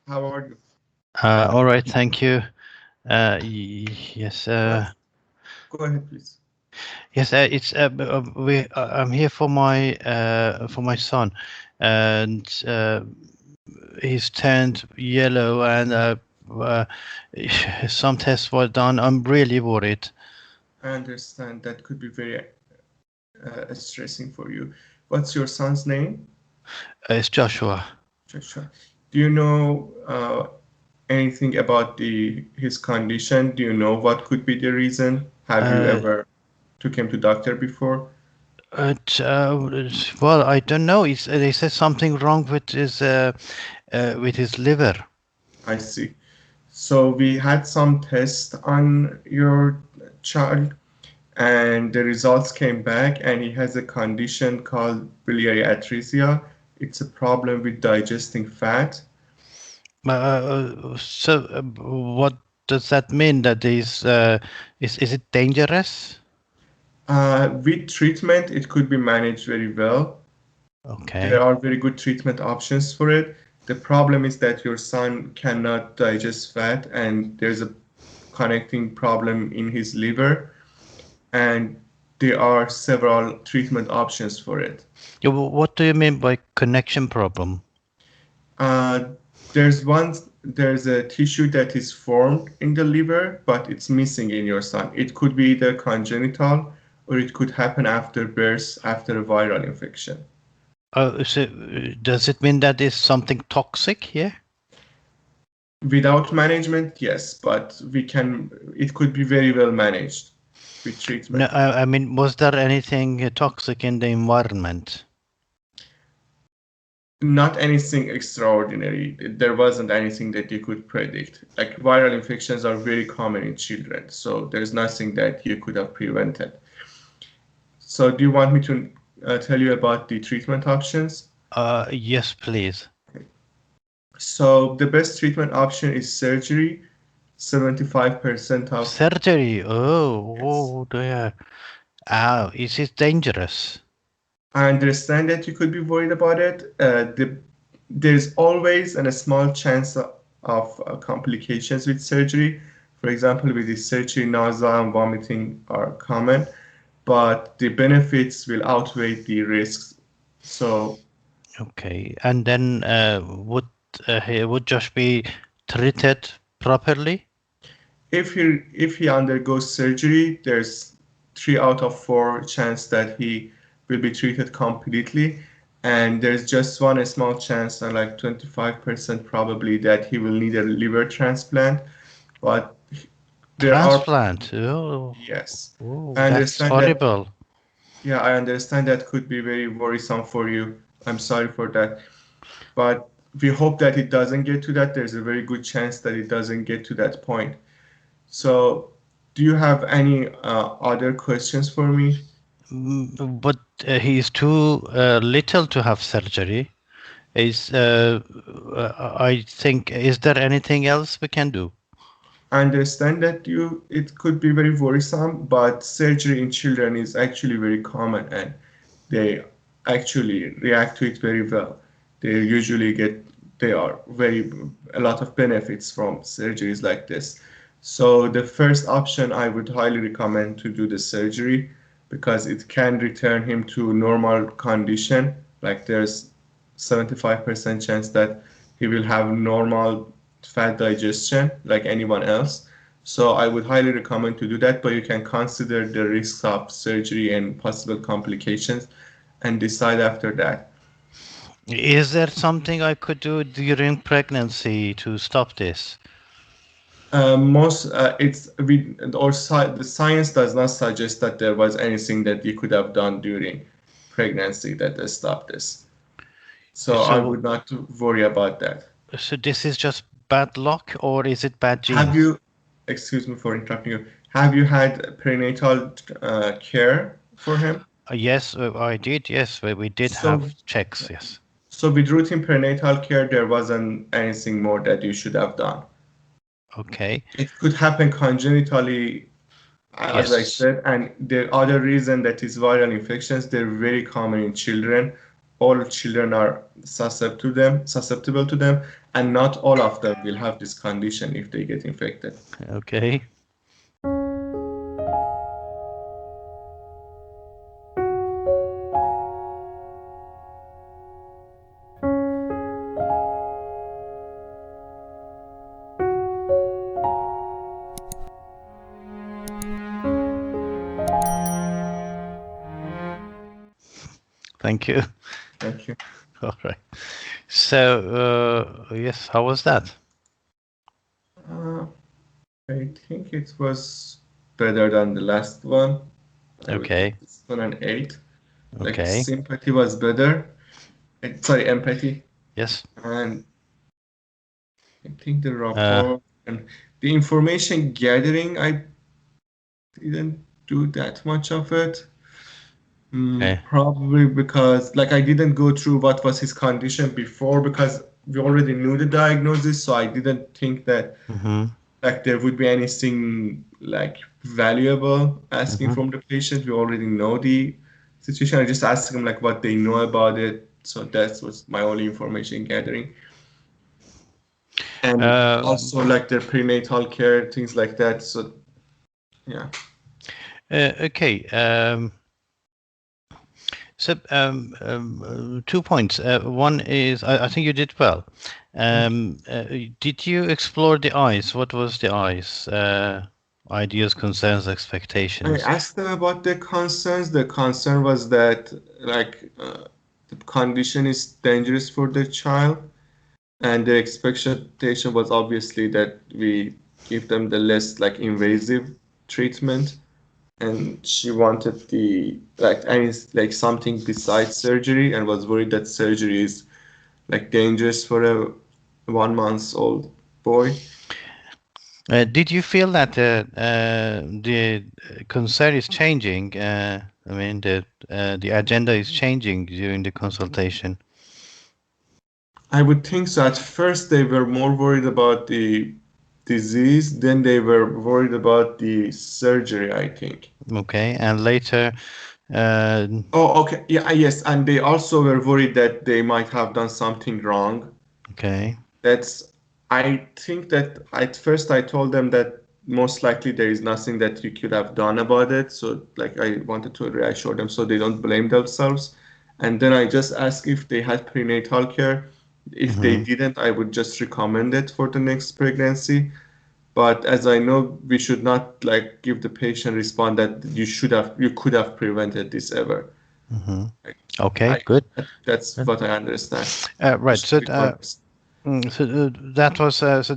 How are you? All right, thank you. Yes, Yes. Go ahead, please. yes. It's I'm here for my son, and he's turned yellow, and uh, some tests were done. I'm really worried. I understand that could be very stressing for you. What's your son's name? It's Joshua. Joshua. Do you know anything about the his condition? Do you know what could be the reason? Have you Uh, ever took him to doctor before? well, I don't know. They said something wrong with his liver. I see. So we had some tests on your child, and the results came back, and he has a condition called biliary atresia. It's a problem with digesting fat. What does that mean? That is it dangerous? With treatment, it could be managed very well. There Okay. are very good treatment options for it. The problem is that your son cannot digest fat, and there's a connecting problem in his liver, and there are several treatment options for it. Yeah, what do you mean by connection problem? Uh, there's a tissue that is formed in the liver, but it's missing in your son. It could be either congenital or it could happen after birth, after a viral infection. Does it mean that is something toxic? Yeah. Without management, yes, but it could be very well managed with No, treatment. I mean, was there anything toxic in the environment? Not anything extraordinary. There wasn't anything that you could predict. Like viral infections are very common in children, so there's nothing that you could have prevented. So, do you want me to tell you about the treatment options? Yes, please. So, the best treatment option is surgery. 75% of Surgery. yes. Oh, dear. Is it dangerous? I understand that you could be worried about it. There's always a small chance of complications with surgery. For example, with the surgery, nausea and vomiting are common, but the benefits will outweigh the risks. So, Okay, and then he would just be treated properly? if he undergoes surgery, there's 3 out of 4 chance that he will be treated completely, and there's just one small chance, like 25% probably, that he will need a liver transplant. But there are, Transplant. Oh, yes, oh, I that's understand that. horrible. Yeah, I understand that could be very worrisome for you. I'm sorry for that, but we hope that it doesn't get to that. There's a very good chance that it doesn't get to that point. So, do you have any other questions for me? But he is too little to have surgery. Is I think, is there anything else we can do? I understand that it could be very worrisome, but surgery in children is actually very common, and they actually react to it very well. They usually get they are very a lot of benefits from surgeries like this. So the first option I would highly recommend to do the surgery because it can return him to normal condition. Like there's 75% chance that he will have normal fat digestion like anyone else. So I would highly recommend to do that, but you can consider the risks of surgery and possible complications and decide after that. Is there something I could do during pregnancy to stop this? Most it's we or the science does not suggest that there was anything that you could have done during pregnancy that stopped this. So I So, would not worry about that. so this is just bad luck, or is it bad Have genes? you, excuse me for interrupting you, have you had prenatal care for him? Yes, I did. Yes, we did So, have checks. Yes. so with routine prenatal care, there wasn't anything more that you should have done. Okay. It could happen congenitally, as I Yes. said, and the other reason that is viral infections, they're very common in children. all children are susceptible to them, and not all of them will have this condition if they get infected. Okay. Thank you. Thank you. All right. So, yes, how was that? Uh, I think it was better than the last one. I would give Okay. this one an 8. Like Okay. sympathy was better. Sorry, empathy. Yes. And I think the Uh, rapport and the information gathering, I didn't do that much of it. okay. Probably because like I didn't go through what was his condition before because we already knew the diagnosis, so I didn't think that Mm-hmm. like there would be anything like valuable asking Mm-hmm. from the patient. We already know the situation. I just asked them like what they know about it. So that was my only information gathering. And Um, also like their prenatal care, things like that. So yeah. okay. So, 2 points. One is I think you did well. Did you explore the eyes? What was the eyes? Ideas, concerns, I expectations. asked them about their concerns. The concern was that like the condition is dangerous for the child, and the expectation was obviously that we give them the less like invasive treatment. And she wanted the like any like something besides surgery, and was worried that surgery is like dangerous for a 1 month old boy. Did you feel that the concern is changing? I mean, the agenda is changing during the consultation. I would think so. At first, they were more worried about the disease, then they were worried about the surgery, I think. Okay, and later, uh, Oh, okay. Yeah, yes. And they also were worried that they might have done something wrong. okay. That's, I think that at first I told them that most likely there is nothing that we could have done about it. So, like, I wanted to reassure them so they don't blame themselves. And then I just asked if they had prenatal care. If they Hmm. didn't, I would just recommend it for the next pregnancy. But as I know, we should not like give the patient respond that you could have prevented this ever. Hmm. Like, Okay, I, good. that's Good. what I understand. We Right. should So, be honest. that was so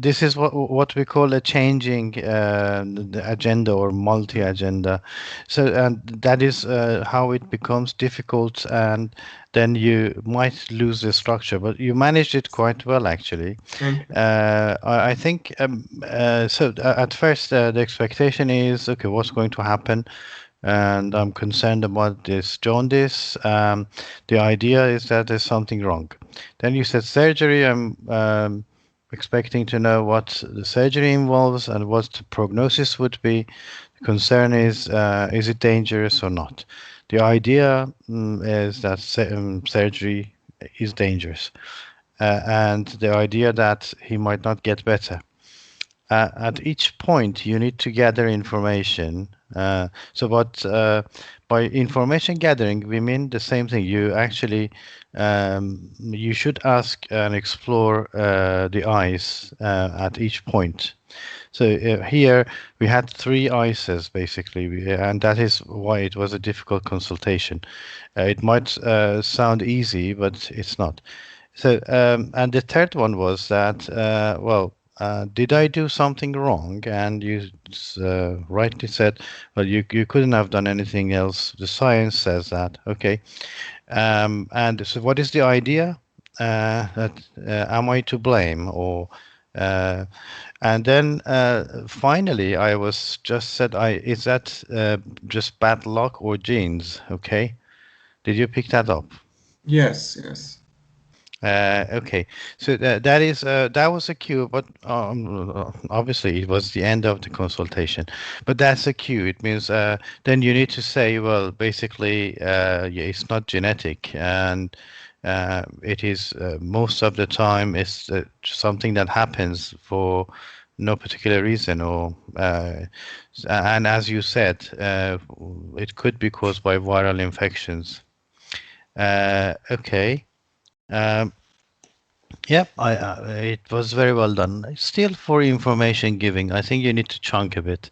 this is what we call a changing the agenda or multi-agenda. So and that is how it becomes difficult, and then you might lose the structure. But you managed it quite well, actually. Thank you. I think so. At first, the expectation is okay. What's going to happen? And I'm concerned about this jaundice. The idea is that there's something wrong. Then you said surgery. I'm expecting to know what the surgery involves and what the prognosis would be. The concern is it dangerous or not? The idea is that surgery is dangerous, and the idea that he might not get better. At each point, you need to gather information. By information gathering, we mean the same thing. You actually you should ask and explore the eyes at each point. So here we had 3 ICEs basically, and that is why it was a difficult consultation. It might sound easy, but it's not. So, and the third one was that, did I do something wrong? And you rightly said, well, you couldn't have done anything else. The science says that. Okay. And so, what is the idea? That am I to blame or? Uh, and then finally, I was just said, is that just bad luck or genes? Okay. Did you pick that up? Yes, yes. Okay, so that was a cue, but obviously it was the end of the consultation. But that's a cue. It means then you need to say, well, basically, yeah, it's not genetic, and it is most of the time it's something that happens for no particular reason, or and as you said, it could be caused by viral infections. Okay. Um, Yeah, it was very well done. Still, for information giving, I think you need to chunk a bit.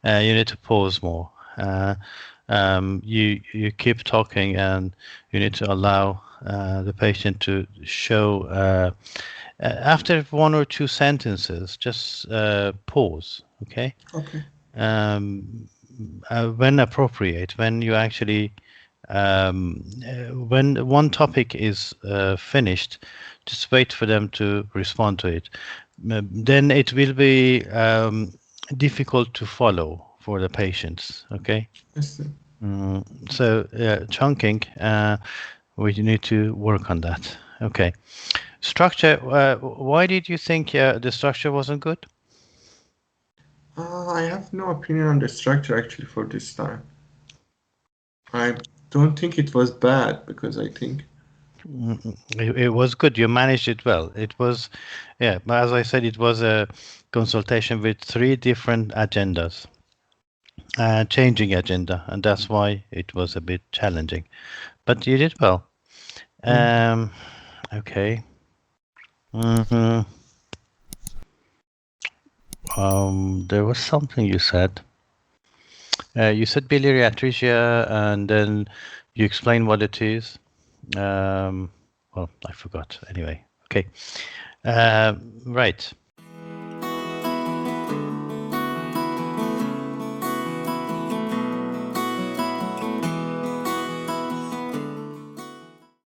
You need to pause more. You keep talking, and you need to allow the patient to show. After one or two sentences, just pause. Okay. Okay. Um, when appropriate, when you actually when one topic is finished, just wait for them to respond to it. Then it will be difficult to follow for the patients. Okay. Yes. So chunking, we need to work on that. Okay. Structure. Why did you think the structure wasn't good? I have no opinion on the structure actually for this time. I don't think it was bad because I think. It was good. You managed it well. It was, yeah, but as I said, it was a consultation with three different agendas, changing agenda, and that's why it was a bit challenging. But you did well. Mm. Okay. hmm there was something you said. You said biliary atresia, and then you explained what it is. Well, I forgot. Anyway, okay. Right.